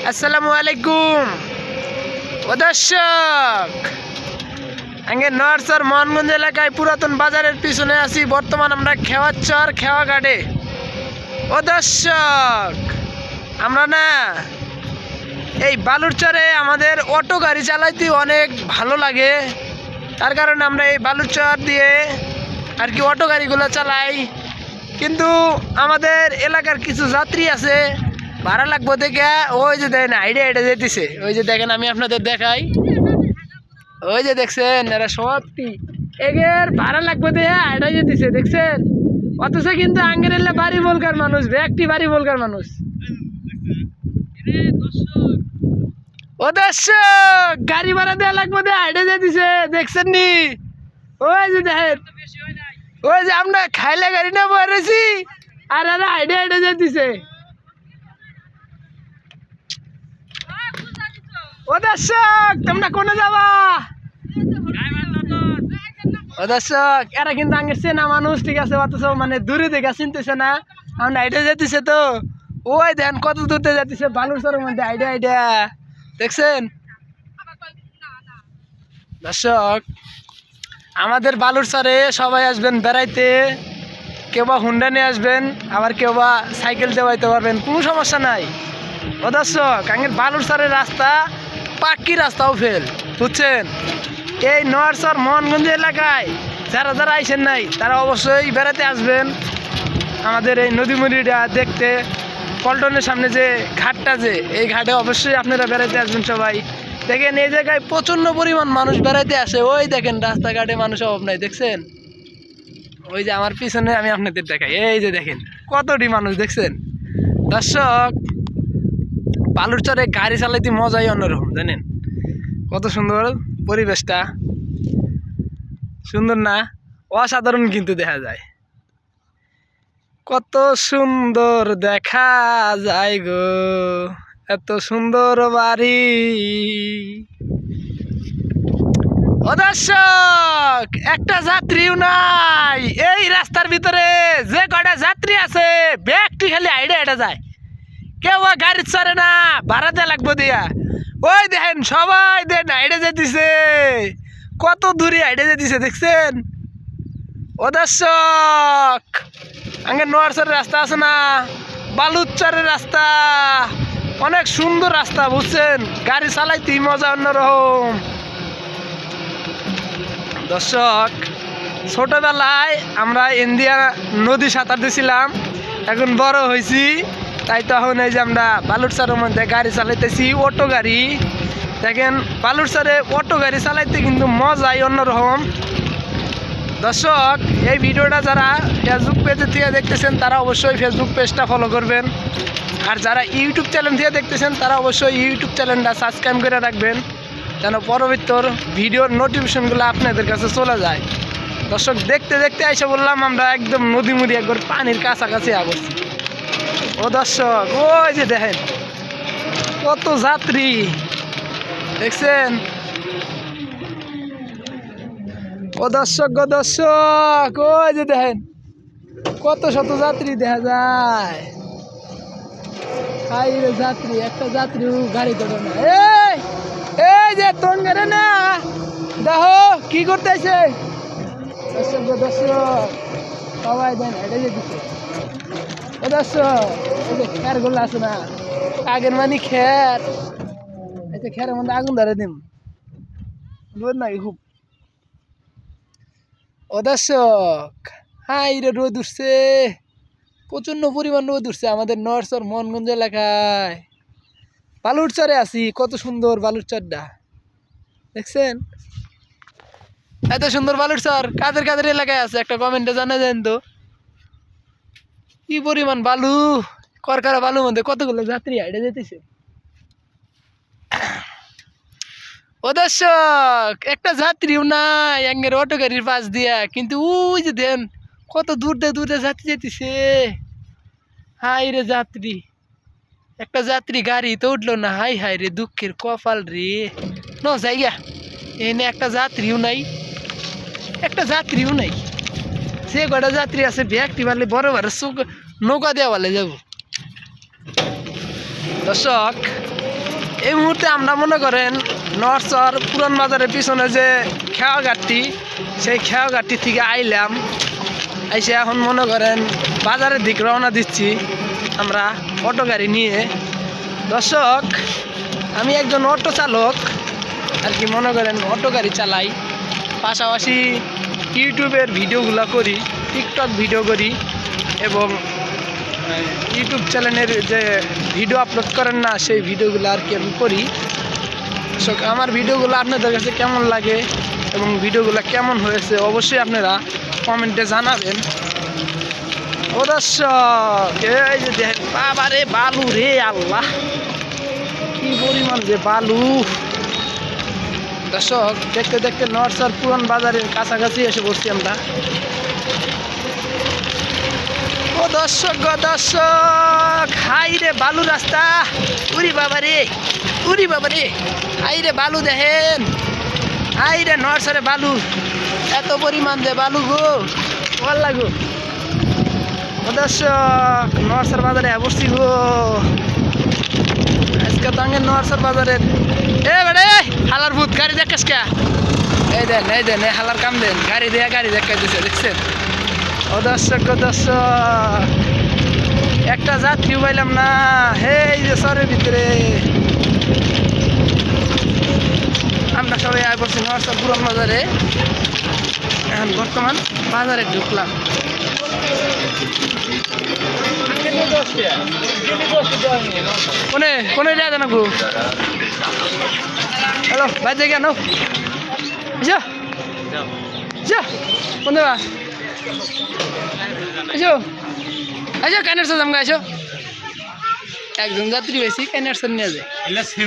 আসসালামু আলাইকুম ও দর্শক, আগে নরসর মোহনগঞ্জ এলাকায় পুরাতন বাজারের পিছনে আছি। বর্তমান আমরা খেওয়াচর খেওয়াঘাটে। ও দর্শক, আমরা না এই বালুরচরে আমাদের অটো গাড়ি চালাইতে অনেক ভালো লাগে। তার কারণে আমরা এই বালুরচর দিয়ে আর কি অটো গাড়িগুলো চালাই। কিন্তু আমাদের এলাকার কিছু যাত্রী আছে, ভাড়া লাগবো দেখে ওই যে দেখেন আইডিয়া এটা যেতেছে। ওই যে দেখেন, আমি আপনাদের দেখাই, ওই যে দেখছেন এরা সব কি এগের ভাড়া লাগবো দেখে আইডিয়া যেতেছে, দেখছেন। অথচ কিন্তু আঙ্গের এলে বাড়ি বলকার মানুষ, ব্যক্তি বাড়ি বলকার মানুষ। ও দর্শক, গাড়ি ভাড়া দেওয়া লাগবো দেখে আইডিয়া যেতেছে, দেখছেন নি। ওই যে দেখেন, ওই যে আমরা খাইলে গাড়ি না বলেছি আর এরা আইডিয়া যেতেছে। ও দর্শক, তোমরা কোনে যাবা? ও দর্শক, এরা কিন্তু আগে চেনা মানুষ, ঠিক আছে, অথচ মানে দূরে দেখে চিনতেছে না। আমরা আইডিয়া যেতেছে তো, ওই দেন কত দূরতে যেতেছে বালুরচরের মধ্যে। আইডিয়া দেখছেন দর্শক। আমাদের বালুরচরে সবাই আসবেন বেড়াইতে, কেউ বা হুন্ডা নিয়ে আসবেন, আবার কেউ বা সাইকেল দেওয়াইতে পারবেন, কোনো সমস্যা নাই। ও দর্শক, আগের বালুরচরের রাস্তা পাক্কি রাস্তাও ফেল, বুঝছেন। এই নরসর মোহনগঞ্জ এলাকায় যারা যারা আইসেন নাই তারা অবশ্যই বেড়াতে আসবেন আমাদের এই নদীমুড়িটা দেখতে। পল্টনের সামনে যে ঘাটটা, যে এই ঘাটে অবশ্যই আপনারা বেড়াতে আসবেন সবাই। দেখেন এই জায়গায় প্রচণ্ড পরিমাণ মানুষ বেড়াতে আসে। ওই দেখেন রাস্তাঘাটে মানুষ অভাব নাই, দেখছেন। ওই যে আমার পিছনে আমি আপনাদের দেখাই, এই যে দেখেন কতটি মানুষ, দেখছেন দর্শক। বালুরচরে গাড়ি চালাইতে মজাই অন্যরকম, জানেন। কত সুন্দর পরিবেশটা, সুন্দর না? অসাধারণ কিন্তু দেখা যায়, কত সুন্দর দেখা যায় গো, এত সুন্দর বাড়ি। ও দর্শক, একটা যাত্রীও নাই এই রাস্তার ভিতরে। যে কয়টা যাত্রী আছে ব্যক্তি খালি আইডা যায়, কেউ গাড়ি চড়ে না, ভাড়া দেওয়া লাগবো দিয়া। ওই দেখেন সবাই দেন আইডে যেতেছে, কত দূরে আইডে যেতেছে, দেখছেন। ও দর্শক, আগে নোয়ারচরের রাস্তা আছে না, বালুরচরের রাস্তা অনেক সুন্দর রাস্তা, বুঝছেন। গাড়ি চালাইতে মজা অন্যরকম। দর্শক, ছোটবেলায় আমরা ইন্ডিয়া নদী সাঁতার দিয়েছিলাম, এখন বড় হয়েছি, তাই তখন এই যে আমরা বালুরচরের মধ্যে গাড়ি চালাইতেছি, অটো গাড়ি। দেখেন বালুরচরে অটো গাড়ি চালাইতে কিন্তু মজাই অন্যরকম। দর্শক, এই ভিডিওটা যারা ফেসবুক পেজে থেকে দেখতেছেন তারা অবশ্যই ফেসবুক পেজটা ফলো করবেন, আর যারা ইউটিউব চ্যানেল থেকে দেখতেছেন তারা অবশ্যই ইউটিউব চ্যানেলটা সাবস্ক্রাইব করে রাখবেন, যেন পরবর্তী ভিডিওর নোটিফিকেশনগুলো আপনাদের কাছে চলে যায়। দর্শক, দেখতে দেখতে এসে বললাম আমরা একদম নদীমুড়ি একবার পানির কাছাকাছি আসছি। ও দর্শক, ওই যে দেখেন কত যাত্রী, দেখছেন। ও দর্শক গো দর্শক, ওই যে দেখেন কত শত যাত্রী দেখা যায়। হাই রে যাত্রী, একটা যাত্রী গাড়ি ধরে না। এই যে তঙ্গেরে না, দেখো কি করতেছে। দর্শক গো দর্শক, সবাই দেন হেঁটে যেতেছে। ও দর্শক, এই যে খের গুলো আছে না, আগের মানে খের, এই যে খেরের মধ্যে আগুন ধরে দিম, রোদ নাকি খুব। ও দর্শক, হাই রে রোদ উঠছে, প্রচন্ড পরিমাণ রোদ উঠছে আমাদের নরসর মোহনগঞ্জ এলাকায়। বালুরচরে আছি, কত সুন্দর বালুরচরটা, দেখছেন। এত সুন্দর বালুরচর কাদের কাদের এলাকায় আছে একটা কমেন্টে জানা দেন তো। কি পরিমাণ বালু, করকারা বালুর মধ্যে কতগুলো যাত্রী হাইটে যেতেছে। ও দর্শক, একটা যাত্রীও নাই এঙ্গের অটো গাড়ির পাশ দিয়া, কিন্তু ওই যে দেন কত দূরে দূরে যাত্রী যেতেছে। হাই রে যাত্রী, একটা যাত্রী গাড়ি তো উঠলো না, হাই হাই রে দুঃখের কপাল রে। ন জায়গা এনে একটা যাত্রীও নাই, একটা যাত্রীও নাই। সে কটা যাত্রী আছে ব্যক্তি পারলে বড় বড় নৌকা দেওয়া বলে যাব। দর্শক, এই মুহূর্তে আমরা মনে করেন নরসর পুরান বাজারের পিছনে যে খেয়াঘাটটি সেই খেয়াঘাটটি থেকে আইলাম, এসে এখন মনে করেন বাজারের দিক রওনা দিচ্ছি আমরা অটো গাড়ি নিয়ে। দর্শক, আমি একজন অটো চালক আর কি, মনে করেন অটো গাড়ি চালাই, পাশাপাশি ইউটিউবের ভিডিওগুলো করি, টিকটক ভিডিও করি এবং ইউটিউব চ্যানেলের যে ভিডিও আপলোড করেন না সেই ভিডিওগুলো আর কি আমি করি। দর্শক, আমার ভিডিওগুলো আপনাদের কাছে কেমন লাগে এবং ভিডিওগুলো কেমন হয়েছে অবশ্যই আপনারা কমেন্টে জানাবেন। ও দর্শক, এই যে দেখেন বাবা রে বালু রে, আল্লাহ কি পরিমাণ যে বালু। দর্শক, দেখতে দেখতে নরসর পুরান বাজারের কাছাকাছি এসে পড়ছি আমরা। ও দর্শক গো দর্শক, হাই রে বালু রাস্তা, উরি বাবা রে, উরি বাবা রে, হাই রে বালু দেখেন, হাই রে নরসরে বালু, এত পরিমাণ যে বালু গো, ভাল লাগো। ও দর্শক, নরসর বাজারে বসছি গো আজকে, তাঙ্গে নরসর বাজারের। এ বেড়ে হালার ভূত, গাড়ি দেখাস কে? এই দেন এই দেন, এই হালার কাম দেন, গাড়ি দেয়া গাড়ি দেখাইতেছে, দেখছেন? ও দর্শক ও দর্শক, একটা যাত্রী পাইলাম না, হে এই যে সরের ভিতরে আমরা সবাই আয় করছি নরসর পুরান বাজারে। এখন বর্তমান বাজারে ঢুকলাম। কোনে কোনে যায় না গো? হ্যালো ভাই, যাই কেন যা যা কোন দেবা আইসো আইসো, কাইনারসর জামগা আইসো, একজন যাত্রী বেশি কাইনারসর নিয়ে যায়।